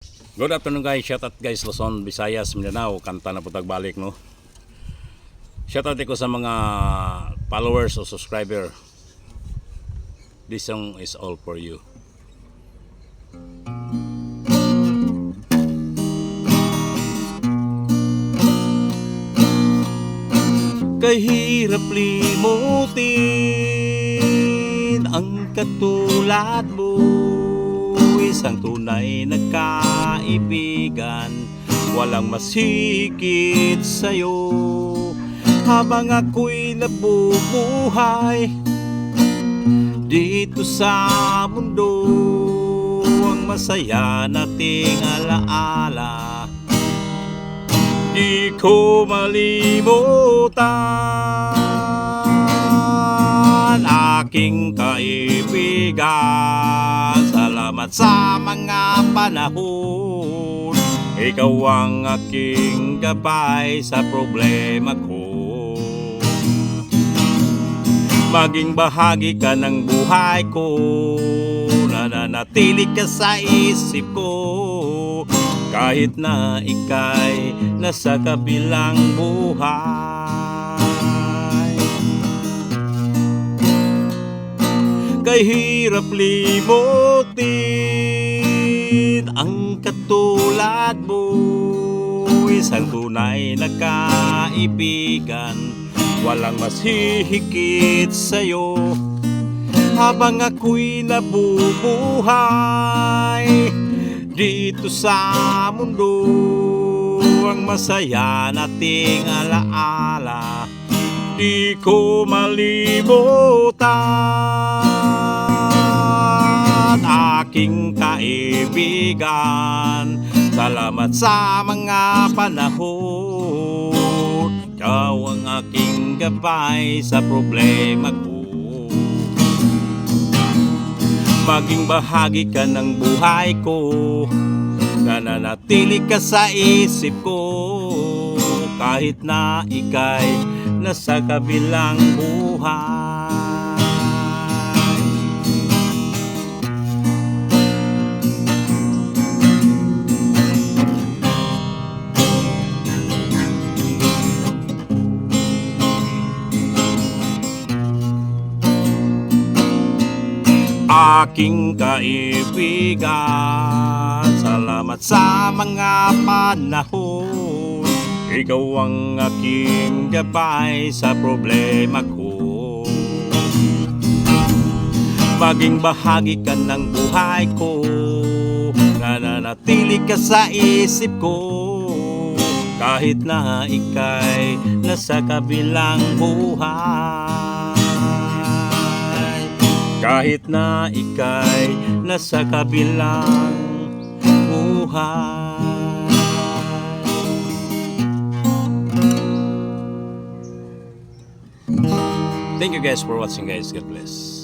Good afternoon guys, shoutout guys Luzon, Visayas, Mindanao, kanta na po tagbalik no. Shoutout ko sa mga followers o subscriber. This song is all for you. Kahirap limutin ang katulad mo, isang tunay na kaibigan, walang masikit sa'yo. Habang ako'y nabubuhay dito sa mundo, ang masaya nating alaala di ko malimutan. Aking kaibigan, salamat sa mga panahon. Ikaw ang aking gabay sa problema ko. Maging bahagi ka ng buhay ko, nananatili ka sa isip ko, kahit na ika'y nasa kabilang buhay. Kahirap limutin ang katulad mo, isang tunay na kaibigan, walang mas hihigit sa'yo. Habang ako'y nabubuhay dito sa mundo, ang masaya nating alaala di ko malimutan. Aking kaibigan, salamat sa mga panahon. Ikaw ang aking gabay sa problema ko. Maging bahagi ka ng buhay ko, nananatili ka sa isip ko, kahit na ika'y nasa kabilang buhay. Aking kaibigan, salamat sa mga panahon. Ikaw ang aking gabay sa problema ko. Maging bahagi ka ng buhay ko, nananatili ka sa isip ko, kahit na ika'y nasa kabilang buhay. Kahit na ika'y nasa kabilang buhay. Thank you guys for watching guys. God bless.